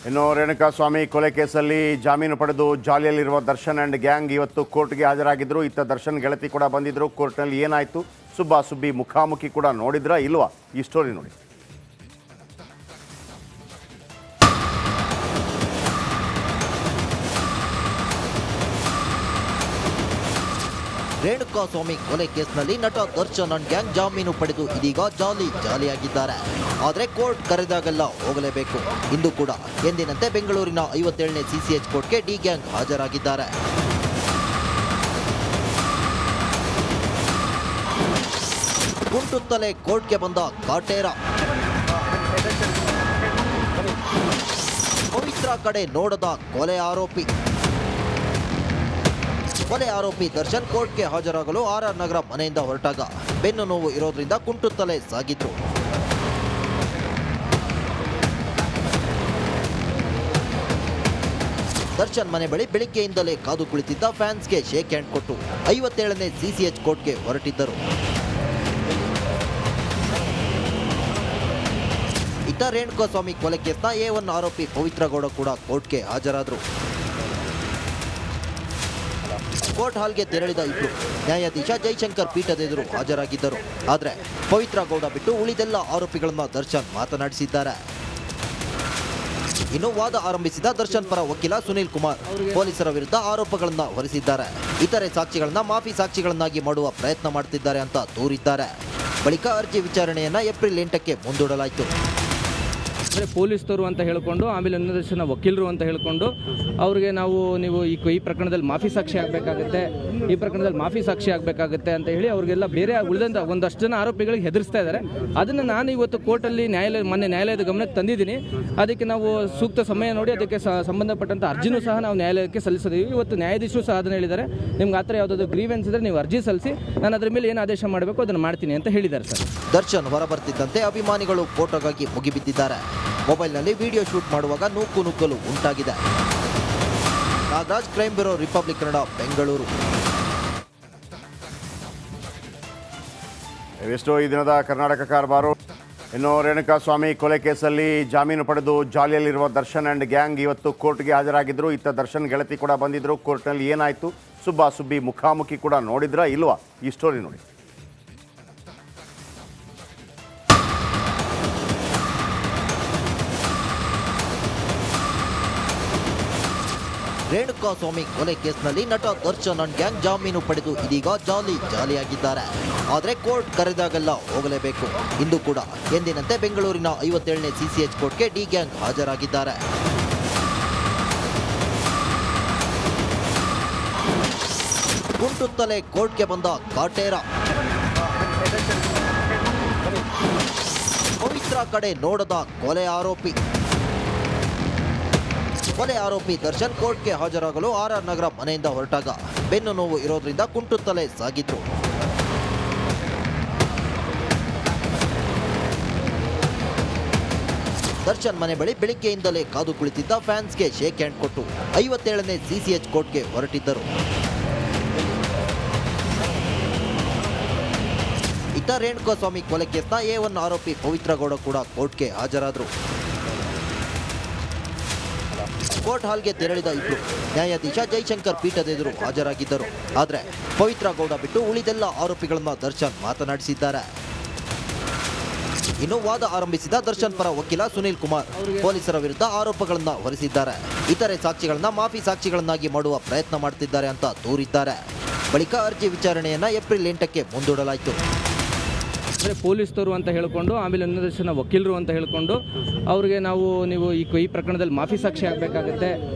ಇನ್ನು ರೇಣುಕಾಸ್ವಾಮಿ ಕೊಲೆ ಕೇಸಲ್ಲಿ ಜಾಮೀನು ಪಡೆದು ಜಾಲಿಯಲ್ಲಿರುವ ದರ್ಶನ್ ಆ್ಯಂಡ್ ಗ್ಯಾಂಗ್ ಇವತ್ತು ಕೋರ್ಟ್ಗೆ ಹಾಜರಾಗಿದ್ದರು. ಇತ್ತ ದರ್ಶನ್ ಗೆಳತಿ ಕೂಡ ಬಂದಿದ್ದರು. ಕೋರ್ಟ್ನಲ್ಲಿ ಏನಾಯಿತು, ಸುಬ್ಬಾ ಸುಬ್ಬಿ ಮುಖಾಮುಖಿ ಕೂಡ ನೋಡಿದ್ರಾ ಇಲ್ವಾ? ಈ ಸ್ಟೋರಿ ನೋಡಿ. ರೇಣುಕಾಸ್ವಾಮಿ ಕೊಲೆ ಕೇಸ್ನಲ್ಲಿ ನಟ ದರ್ಶನ್ ಅಂಡ್ ಗ್ಯಾಂಗ್ ಜಾಮೀನು ಪಡೆದು ಇದೀಗ ಜಾಲಿಯಾಗಿದ್ದಾರೆ. ಆದರೆ ಕೋರ್ಟ್ ಕರೆದಾಗೆಲ್ಲ ಹೋಗಲೇಬೇಕು. ಇಂದು ಕೂಡ ಎಂದಿನಂತೆ ಬೆಂಗಳೂರಿನ 57ನೇ ಸಿಸಿಎಚ್ ಕೋರ್ಟ್ಗೆ ಡಿ ಗ್ಯಾಂಗ್ ಹಾಜರಾಗಿದ್ದಾರೆ. ಕುಂಟುತ್ತಲೇ ಕೋರ್ಟ್ಗೆ ಬಂದ ಕಾಟೇರ. ಪವಿತ್ರ ಕಡೆ ನೋಡದ ಕೊಲೆ ಆರೋಪಿ ದರ್ಶನ್ ಕೋರ್ಟ್ಗೆ ಹಾಜರಾಗಲು ಆರ್ಆರ್ ನಗರ ಮನೆಯಿಂದ ಹೊರಟಾಗ ಬೆನ್ನು ನೋವು ಇರೋದ್ರಿಂದ ಕುಂಟುತ್ತಲೇ ಸಾಗಿದ್ರು. ದರ್ಶನ್ ಮನೆ ಬಳಿ ಬೆಳಿಗ್ಗೆಯಿಂದಲೇ ಕಾದು ಕುಳಿತಿದ್ದ ಫ್ಯಾನ್ಸ್ಗೆ ಶೇಕ್ ಹ್ಯಾಂಡ್ ಕೊಟ್ಟು 57ನೇ ಸಿಸಿಎಚ್ ಕೋರ್ಟ್ಗೆ ಹೊರಟಿದ್ದರು. ಇತ್ತ ರೇಣುಕಾಸ್ವಾಮಿ ಕೊಲೆ ಕೇಸ್ನ A1 ಆರೋಪಿ ಪವಿತ್ರ ಗೌಡ ಕೂಡ ಕೋರ್ಟ್ಗೆ ಹಾಜರಾದರು. ಕೋರ್ಟ್ ಹಾಲ್ಗೆ ತೆರಳಿದ ಇಬ್ರು ನ್ಯಾಯಾಧೀಶ ಜೈಶಂಕರ್ ಪೀಠದೆದುರು ಹಾಜರಾಗಿದ್ದರು. ಆದರೆ ಪವಿತ್ರ ಗೌಡ ಬಿಟ್ಟು ಉಳಿದೆಲ್ಲ ಆರೋಪಿಗಳನ್ನ ದರ್ಶನ್ ಮಾತನಾಡಿಸಿದ್ದಾರೆ. ಇನ್ನು ವಾದ ಆರಂಭಿಸಿದ ದರ್ಶನ್ ಪರ ವಕೀಲ ಸುನೀಲ್ ಕುಮಾರ್ ಪೊಲೀಸರ ವಿರುದ್ಧ ಆರೋಪಗಳನ್ನ ಹೊರಿಸಿದ್ದಾರೆ. ಇತರೆ ಸಾಕ್ಷಿಗಳನ್ನ ಮಾಫಿ ಸಾಕ್ಷಿಗಳನ್ನಾಗಿ ಮಾಡುವ ಪ್ರಯತ್ನ ಮಾಡುತ್ತಿದ್ದಾರೆ ಅಂತ ದೂರಿದ್ದಾರೆ. ಬಳಿಕ ಅರ್ಜಿ ವಿಚಾರಣೆಯನ್ನ ಏಪ್ರಿಲ್ 8ಕ್ಕೆ ಮುಂದೂಡಲಾಯಿತು. ಅಂದರೆ ಪೊಲೀಸ್ನವರು ಅಂತ ಹೇಳಿಕೊಂಡು, ಆಮೇಲೆ ಇನ್ನೊಂದು ಜನ ವಕೀಲರು ಅಂತ ಹೇಳಿಕೊಂಡು ಅವ್ರಿಗೆ ನೀವು ಈ ಪ್ರಕರಣದಲ್ಲಿ ಮಾಫಿ ಸಾಕ್ಷಿ ಆಗಬೇಕಾಗುತ್ತೆ, ಈ ಪ್ರಕರಣದಲ್ಲಿ ಮಾಫಿ ಸಾಕ್ಷಿ ಆಗಬೇಕಾಗುತ್ತೆ ಅಂತ ಹೇಳಿ ಅವ್ರಿಗೆಲ್ಲ ಬೇರೆ ಉಳಿದಂಥ ಒಂದಷ್ಟು ಜನ ಆರೋಪಿಗಳಿಗೆ ಹೆದರಿಸ್ತಾ ಇದ್ದಾರೆ. ಅದನ್ನು ನಾನು ಇವತ್ತು ಕೋರ್ಟಲ್ಲಿ ಮೊನ್ನೆ ನ್ಯಾಯಾಲಯದ ಗಮನಕ್ಕೆ ತಂದಿದ್ದೀನಿ. ಅದಕ್ಕೆ ನಾವು ಸೂಕ್ತ ಸಮಯ ನೋಡಿ ಅದಕ್ಕೆ ಸಂಬಂಧಪಟ್ಟಂಥ ಅರ್ಜಿನೂ ಸಹ ನಾವು ನ್ಯಾಯಾಲಯಕ್ಕೆ ಸಲ್ಲಿಸಿದ್ದೀವಿ. ಇವತ್ತು ನ್ಯಾಯಾಧೀಶರು ಸಹ ಅದನ್ನು ಹೇಳಿದ್ದಾರೆ, ನಿಮ್ಗೆ ಆ ಥರ ಯಾವುದಾದ್ರು ಗ್ರೀವೆನ್ಸ್ ಇದ್ದರೆ ನೀವು ಅರ್ಜಿ ಸಲ್ಲಿಸಿ, ನಾನು ಅದರ ಮೇಲೆ ಏನು ಆದೇಶ ಮಾಡಬೇಕು ಅದನ್ನು ಮಾಡ್ತೀನಿ ಅಂತ ಹೇಳಿದ್ದಾರೆ ಸರ್. ದರ್ಶನ್ ಹೊರಬರ್ತಿದ್ದಂತೆ ಅಭಿಮಾನಿಗಳು ಫೋಟೋಗಾಗಿ ಮುಗಿಬಿದ್ದಿದ್ದಾರೆ. ಮೊಬೈಲ್ನಲ್ಲಿ ವಿಡಿಯೋ ಶೂಟ್ ಮಾಡುವಾಗ ನುಗ್ಗಲು ಉಂಟಾಗಿದೆ. Nagaraj, crime bureau, Republic Kannada, Bengaluru. ಇವೆಷ್ಟು ಈ ದಿನದ ಕರ್ನಾಟಕ ಕಾರಬಾರು. ಇನ್ನು ರೇಣುಕಾಸ್ವಾಮಿ ಕೊಲೆ ಕೇಸಲ್ಲಿ ಜಾಮೀನು ಪಡೆದು ಜಾಲಿಯಲ್ಲಿರುವ ದರ್ಶನ್ ಆ್ಯಂಡ್ ಗ್ಯಾಂಗ್ ಇವತ್ತು ಕೋರ್ಟ್ಗೆ ಹಾಜರಾಗಿದ್ದರು. ಇತ್ತ ದರ್ಶನ್ ಗೆಳತಿ ಕೂಡ ಬಂದಿದ್ದರು. ಕೋರ್ಟ್ನಲ್ಲಿ ಏನಾಯಿತು, ಸುಬ್ಬಾ ಸುಬ್ಬಿ ಮುಖಾಮುಖಿ ಕೂಡ ನೋಡಿದ್ರಾ ಇಲ್ವಾ? ಈ ಸ್ಟೋರಿ ನೋಡಿ. ರೇಣುಕಾಸ್ವಾಮಿ ಕೊಲೆ ಕೇಸ್ನಲ್ಲಿ ನಟ ದರ್ಶನ್ ಅಂಡ್ ಗ್ಯಾಂಗ್ ಜಾಮೀನು ಪಡೆದು ಇದೀಗ ಜಾಲಿಯಾಗಿದ್ದಾರೆ. ಆದರೆ ಕೋರ್ಟ್ ಕರೆದಾಗೆಲ್ಲ ಹೋಗಲೇಬೇಕು. ಇಂದು ಕೂಡ ಎಂದಿನಂತೆ ಬೆಂಗಳೂರಿನ 57ನೇ ಸಿಸಿಎಚ್ ಕೋರ್ಟ್ಗೆ ಡಿ ಗ್ಯಾಂಗ್ ಹಾಜರಾಗಿದ್ದಾರೆ. ಕುಂಟುತ್ತಲೇ ಕೋರ್ಟ್ಗೆ ಬಂದ ಕಾಟೇರ. ಪವಿತ್ರ ಕಡೆ ನೋಡದ ಕೊಲೆ ಆರೋಪಿ ದರ್ಶನ್ ಕೋರ್ಟ್ಗೆ ಹಾಜರಾಗಲು ಆರ್ಆರ್ ನಗರ ಮನೆಯಿಂದ ಹೊರಟಾಗ ಬೆನ್ನು ನೋವು ಇರೋದ್ರಿಂದ ಕುಂಟುತ್ತಲೇ ಸಾಗಿದ್ರು. ದರ್ಶನ್ ಮನೆ ಬಳಿ ಬೆಳಿಗ್ಗೆಯಿಂದಲೇ ಕಾದು ಕುಳಿತಿದ್ದ ಫ್ಯಾನ್ಸ್ಗೆ ಶೇಕ್ ಹ್ಯಾಂಡ್ ಕೊಟ್ಟು 57ನೇ ಸಿಸಿಎಚ್ ಕೋರ್ಟ್ಗೆ ಹೊರಟಿದ್ದರು. ಇತ್ತ ರೇಣುಕಾಸ್ವಾಮಿ ಕೊಲೆ ಕೇಸ್ನ A1 ಆರೋಪಿ ಪವಿತ್ರ ಗೌಡ ಕೂಡ ಕೋರ್ಟ್ಗೆ ಹಾಜರಾದರು. ಕೋರ್ಟ್ ಹಾಲ್ಗೆ ತೆರಳಿದ ಇಬ್ರು ನ್ಯಾಯಾಧೀಶ ಜೈಶಂಕರ್ ಪೀಠದೆದುರು ಹಾಜರಾಗಿದ್ದರು. ಆದರೆ ಪವಿತ್ರ ಗೌಡ ಬಿಟ್ಟು ಉಳಿದೆಲ್ಲ ಆರೋಪಿಗಳನ್ನ ದರ್ಶನ್ ಮಾತನಾಡಿಸಿದ್ದಾರೆ. ಇನ್ನು ವಾದ ಆರಂಭಿಸಿದ ದರ್ಶನ್ ಪರ ವಕೀಲ ಸುನೀಲ್ ಕುಮಾರ್ ಪೊಲೀಸರ ವಿರುದ್ಧ ಆರೋಪಗಳನ್ನ ಹೊರಿಸಿದ್ದಾರೆ. ಇತರೆ ಸಾಕ್ಷಿಗಳನ್ನ ಮಾಫಿ ಸಾಕ್ಷಿಗಳನ್ನಾಗಿ ಮಾಡುವ ಪ್ರಯತ್ನ ಮಾಡುತ್ತಿದ್ದಾರೆ ಅಂತ ದೂರಿದ್ದಾರೆ. ಬಳಿಕ ಅರ್ಜಿ ವಿಚಾರಣೆಯನ್ನ ಏಪ್ರಿಲ್ 8ಕ್ಕೆ ಮುಂದೂಡಲಾಯಿತು. ಅಂದರೆ ಪೊಲೀಸ್ನವರು ಅಂತ ಹೇಳಿಕೊಂಡು, ಆಮೇಲೆ ಇನ್ನೊಂದು ಜನ ವಕೀಲರು ಅಂತ ಹೇಳಿಕೊಂಡು ಅವ್ರಿಗೆ ನೀವು ಈ ಪ್ರಕರಣದಲ್ಲಿ ಮಾಫಿ ಸಾಕ್ಷಿ ಆಗಬೇಕಾಗುತ್ತೆ,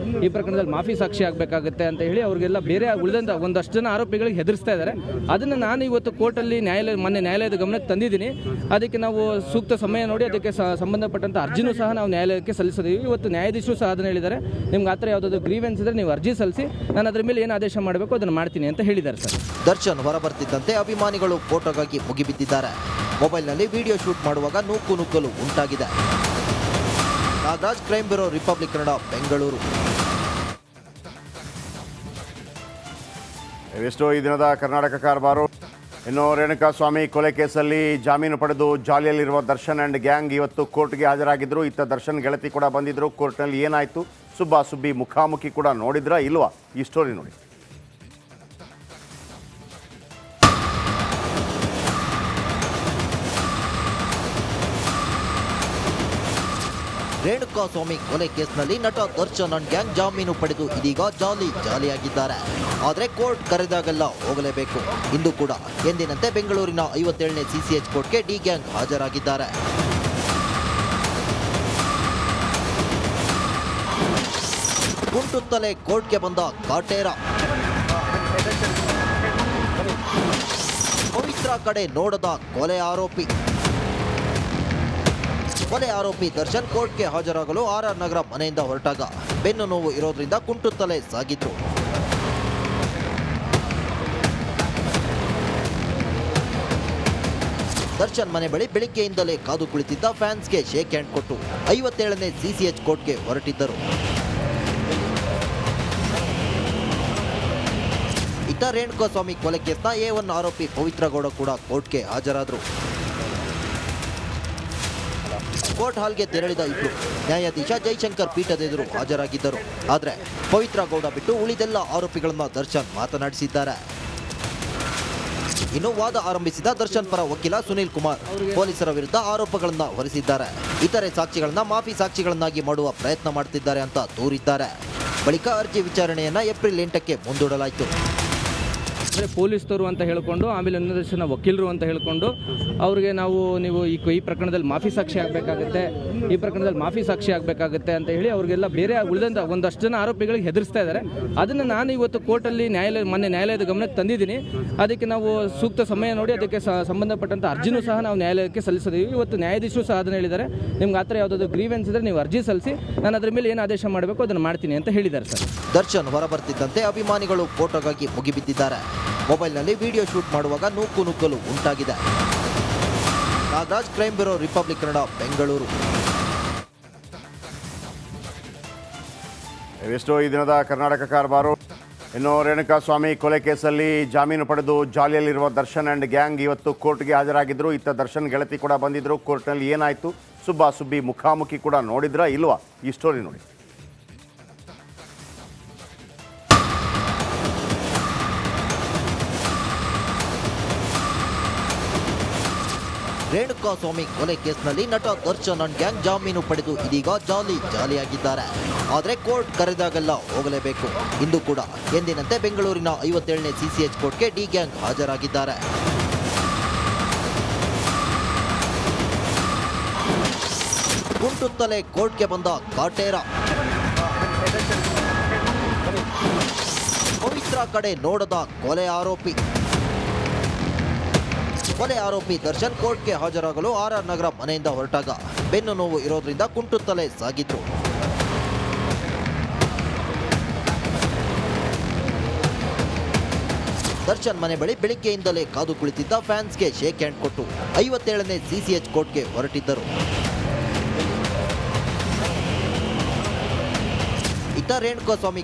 ಈ ಪ್ರಕರಣದಲ್ಲಿ ಮಾಫಿ ಸಾಕ್ಷಿ ಆಗಬೇಕಾಗುತ್ತೆ ಅಂತ ಹೇಳಿ ಅವ್ರಿಗೆಲ್ಲ ಬೇರೆ ಉಳಿದಂಥ ಒಂದಷ್ಟು ಜನ ಆರೋಪಿಗಳಿಗೆ ಹೆದರಿಸ್ತಾ ಇದ್ದಾರೆ. ಅದನ್ನು ನಾನು ಇವತ್ತು ಕೋರ್ಟಲ್ಲಿ ಮೊನ್ನೆ ನ್ಯಾಯಾಲಯದ ಗಮನಕ್ಕೆ ತಂದಿದ್ದೀನಿ. ಅದಕ್ಕೆ ನಾವು ಸೂಕ್ತ ಸಮಯ ನೋಡಿ ಅದಕ್ಕೆ ಸಂಬಂಧಪಟ್ಟಂಥ ಅರ್ಜಿನೂ ಸಹ ನಾವು ನ್ಯಾಯಾಲಯಕ್ಕೆ ಸಲ್ಲಿಸಿದ್ದೀವಿ. ಇವತ್ತು ನ್ಯಾಯಾಧೀಶರು ಸಹ ಅದನ್ನು ಹೇಳಿದ್ದಾರೆ, ನಿಮ್ಗೆ ಆ ಥರ ಯಾವುದಾದ್ರು ಗ್ರೀವೆನ್ಸ್ ಇದ್ದರೆ ನೀವು ಅರ್ಜಿ ಸಲ್ಲಿಸಿ, ನಾನು ಅದರ ಮೇಲೆ ಏನು ಆದೇಶ ಮಾಡಬೇಕು ಅದನ್ನು ಮಾಡ್ತೀನಿ ಅಂತ ಹೇಳಿದ್ದಾರೆ ಸರ್. ದರ್ಶನ್ ಹೊರಬರ್ತಿದ್ದಂತೆ ಅಭಿಮಾನಿಗಳು ಫೋಟೋಗಾಗಿ ಮುಗಿಬಿದ್ದಿದ್ದಾರೆ. ಮೊಬೈಲ್ನಲ್ಲಿ ವಿಡಿಯೋ ಶೂಟ್ ಮಾಡುವಾಗ ನುಗ್ಗಲು ಉಂಟಾಗಿದೆ. Nagaraj, crime bureau, Republic Kannada, Bengaluru. ಇವೆಷ್ಟು ಈ ದಿನದ ಕರ್ನಾಟಕ ಕಾರಬಾರು. ಇನ್ನು ರೇಣುಕಾಸ್ವಾಮಿ ಕೊಲೆ ಕೇಸಲ್ಲಿ ಜಾಮೀನು ಪಡೆದು ಜಾಲಿಯಲ್ಲಿರುವ ದರ್ಶನ್ ಆ್ಯಂಡ್ ಗ್ಯಾಂಗ್ ಇವತ್ತು ಕೋರ್ಟ್ಗೆ ಹಾಜರಾಗಿದ್ದರು. ಇತ್ತ ದರ್ಶನ್ ಗೆಳತಿ ಕೂಡ ಬಂದಿದ್ದರು. ಕೋರ್ಟ್ನಲ್ಲಿ ಏನಾಯಿತು ಸುಬ್ಬಿ ಮುಖಾಮುಖಿ ಕೂಡ ನೋಡಿದ್ರಾ ಇಲ್ವಾ? ಈ ಸ್ಟೋರಿ ನೋಡಿ. ರೇಣುಕಾಸ್ವಾಮಿ ಕೊಲೆ ಕೇಸ್ನಲ್ಲಿ ನಟ ದರ್ಶನ್ ಅಂಡ್ ಗ್ಯಾಂಗ್ ಜಾಮೀನು ಪಡೆದು ಇದೀಗ ಜಾಲಿಯಾಗಿದ್ದಾರೆ. ಆದರೆ ಕೋರ್ಟ್ ಕರೆದಾಗೆಲ್ಲ ಹೋಗಲೇಬೇಕು. ಇಂದು ಕೂಡ ಎಂದಿನಂತೆ ಬೆಂಗಳೂರಿನ 57ನೇ ಸಿಸಿಎಚ್ ಕೋರ್ಟ್ಗೆ ಡಿ ಗ್ಯಾಂಗ್ ಹಾಜರಾಗಿದ್ದಾರೆ. ಕುಂಟುತ್ತಲೇ ಕೋರ್ಟ್ಗೆ ಬಂದ ಕಾಟೇರ. ಪವಿತ್ರ ಕಡೆ ನೋಡದ ಕೊಲೆ ಆರೋಪಿ ದರ್ಶನ್ ಕೋರ್ಟ್ಗೆ ಹಾಜರಾಗಲು RR ನಗರ ಮನೆಯಿಂದ ಹೊರಟಾಗ ಬೆನ್ನು ನೋವು ಇರೋದ್ರಿಂದ ಕುಂಟುತ್ತಲೇ ಸಾಗಿದ್ರು. ದರ್ಶನ್ ಮನೆ ಬಳಿ ಬೆಳಿಗ್ಗೆಯಿಂದಲೇ ಕಾದು ಕುಳಿತಿದ್ದ ಫ್ಯಾನ್ಸ್ಗೆ ಶೇಕ್ ಹ್ಯಾಂಡ್ ಕೊಟ್ಟು 57ನೇ ಸಿಸಿಎಚ್ ಕೋರ್ಟ್ಗೆ ಹೊರಟಿದ್ದರು. ಇತ್ತ ರೇಣುಕಾಸ್ವಾಮಿ ಕೊಲೆ ಕೇಸ್ನ A1 ಆರೋಪಿ ಪವಿತ್ರ ಗೌಡ ಕೂಡ ಕೋರ್ಟ್ಗೆ ಹಾಜರಾದರು. ಕೋರ್ಟ್ ಹಾಲ್ಗೆ ತೆರಳಿದ ಇಬ್ಬರು ನ್ಯಾಯಾಧೀಶ ಜೈಶಂಕರ್ ಪೀಠದೆದುರು ಹಾಜರಾಗಿದ್ದರು. ಆದರೆ ಪವಿತ್ರ ಗೌಡ ಬಿಟ್ಟು ಉಳಿದೆಲ್ಲ ಆರೋಪಿಗಳನ್ನ ದರ್ಶನ್ ಮಾತನಾಡಿಸಿದ್ದಾರೆ. ಇನ್ನು ವಾದ ಆರಂಭಿಸಿದ ದರ್ಶನ್ ಪರ ವಕೀಲ ಸುನೀಲ್ ಕುಮಾರ್ ಪೊಲೀಸರ ವಿರುದ್ಧ ಆರೋಪಗಳನ್ನ ಹೊರಿಸಿದ್ದಾರೆ. ಇತರೆ ಸಾಕ್ಷಿಗಳನ್ನ ಮಾಫಿ ಸಾಕ್ಷಿಗಳನ್ನಾಗಿ ಮಾಡುವ ಪ್ರಯತ್ನ ಮಾಡ್ತಿದ್ದಾರೆ ಅಂತ ದೂರಿದ್ದಾರೆ. ಬಳಿಕ ಅರ್ಜಿ ವಿಚಾರಣೆಯನ್ನ ಏಪ್ರಿಲ್ 8ಕ್ಕೆ ಮುಂದೂಡಲಾಯಿತು. ಅಂದರೆ ಪೊಲೀಸ್ನವರು ಅಂತ ಹೇಳಿಕೊಂಡು ಆಮೇಲೆ ಇನ್ನೊಂದಷ್ಟು ವಕೀಲರು ಅಂತ ಹೇಳಿಕೊಂಡು ಅವ್ರಿಗೆ ನೀವು ಈ ಪ್ರಕರಣದಲ್ಲಿ ಮಾಫಿ ಸಾಕ್ಷಿ ಆಗಬೇಕಾಗುತ್ತೆ, ಈ ಪ್ರಕರಣದಲ್ಲಿ ಮಾಫಿ ಸಾಕ್ಷಿ ಆಗಬೇಕಾಗುತ್ತೆ ಅಂತ ಹೇಳಿ ಅವ್ರಿಗೆಲ್ಲ ಬೇರೆ ಉಳಿದಂಥ ಒಂದಷ್ಟು ಜನ ಆರೋಪಿಗಳಿಗೆ ಹೆದರಿಸ್ತಾ ಇದ್ದಾರೆ. ಅದನ್ನು ನಾನು ಇವತ್ತು ಕೋರ್ಟಲ್ಲಿ ಮೊನ್ನೆ ನ್ಯಾಯಾಲಯದ ಗಮನಕ್ಕೆ ತಂದಿದ್ದೀನಿ. ಅದಕ್ಕೆ ನಾವು ಸೂಕ್ತ ಸಮಯ ನೋಡಿ ಅದಕ್ಕೆ ಸಂಬಂಧಪಟ್ಟಂಥ ಅರ್ಜಿನೂ ಸಹ ನಾವು ನ್ಯಾಯಾಲಯಕ್ಕೆ ಸಲ್ಲಿಸಿದ್ದೀವಿ. ಇವತ್ತು ನ್ಯಾಯಾಧೀಶರು ಸಹ ಅದನ್ನು ಹೇಳಿದ್ದಾರೆ, ನಿಮ್ಗೆ ಆ ಥರ ಯಾವುದಾದ್ರು ಗ್ರೀವೆನ್ಸ್ ಇದ್ದರೆ ನೀವು ಅರ್ಜಿ ಸಲ್ಲಿಸಿ, ನಾನು ಅದ್ರ ಮೇಲೆ ಏನು ಆದೇಶ ಮಾಡಬೇಕು ಅದನ್ನು ಮಾಡ್ತೀನಿ ಅಂತ ಹೇಳಿದ್ದಾರೆ ಸರ್. ದರ್ಶನ್ ಹೊರಬರ್ತಿದ್ದಂತೆ ಅಭಿಮಾನಿಗಳು ಫೋಟೋಗಾಗಿ ಮುಗಿಬಿದ್ದಿದ್ದಾರೆ. ಮೊಬೈಲ್ನಲ್ಲಿ ವಿಡಿಯೋ ಶೂಟ್ ಮಾಡುವಾಗ ನುಗ್ಗಲು ಉಂಟಾಗಿದೆ. Nagaraj, crime bureau, Republic Kannada, Bengaluru. ಇವೆಷ್ಟೋ ಈ ದಿನದ ಕರ್ನಾಟಕ ಕಾರಬಾರು. ಇನ್ನು ರೇಣುಕಾಸ್ವಾಮಿ ಕೊಲೆ ಕೇಸಲ್ಲಿ ಜಾಮೀನು ಪಡೆದು ಜಾಲಿಯಲ್ಲಿರುವ ದರ್ಶನ್ ಆ್ಯಂಡ್ ಗ್ಯಾಂಗ್ ಇವತ್ತು ಕೋರ್ಟ್ಗೆ ಹಾಜರಾಗಿದ್ದರು. ಇತ್ತ ದರ್ಶನ್ ಗೆಳತಿ ಕೂಡ ಬಂದಿದ್ದರು. ಕೋರ್ಟ್ನಲ್ಲಿ ಏನಾಯಿತು ಸುಬ್ಬಿ ಮುಖಾಮುಖಿ ಕೂಡ ನೋಡಿದ್ರಾ ಇಲ್ವಾ? ಈ ಸ್ಟೋರಿ ನೋಡಿ. ರೇಣುಕಾಸ್ವಾಮಿ ಕೊಲೆ ಕೇಸ್ನಲ್ಲಿ ನಟ ದರ್ಶನ್ ಅಂಡ್ ಗ್ಯಾಂಗ್ ಜಾಮೀನು ಪಡೆದು ಇದೀಗ ಜಾಲಿಯಾಗಿದ್ದಾರೆ. ಆದರೆ ಕೋರ್ಟ್ ಕರೆದಾಗೆಲ್ಲ ಹೋಗಲೇಬೇಕು. ಇಂದು ಕೂಡ ಎಂದಿನಂತೆ ಬೆಂಗಳೂರಿನ 57ನೇ ಸಿಸಿಎಚ್ ಕೋರ್ಟ್ಗೆ ಡಿ ಗ್ಯಾಂಗ್ ಹಾಜರಾಗಿದ್ದಾರೆ. ಕುಂಟುತ್ತಲೇ ಕೋರ್ಟ್ಗೆ ಬಂದ ಕಾಟೇರ. ಪವಿತ್ರ ಕಡೆ ನೋಡದ ಕೊಲೆ ಆರೋಪಿ ದರ್ಶನ್ ಕೋರ್ಟ್ಗೆ ಹಾಜರಾಗಲು RR ನಗರ ಮನೆಯಿಂದ ಹೊರಟಾಗ ಬೆನ್ನು ನೋವು ಇರೋದ್ರಿಂದ ಕುಂಟುತ್ತಲೇ ಸಾಗಿದ್ರು. ದರ್ಶನ್ ಮನೆ ಬಳಿ ಬೆಳಿಗ್ಗೆಯಿಂದಲೇ ಕಾದು ಕುಳಿತಿದ್ದ ಫ್ಯಾನ್ಸ್ಗೆ ಶೇಕ್ ಹ್ಯಾಂಡ್ ಕೊಟ್ಟು 57ನೇ ಸಿಸಿಎಚ್ ಕೋರ್ಟ್ಗೆ ಹೊರಟಿದ್ದರು. ಇತ್ತ ರೇಣುಕಾಸ್ವಾಮಿ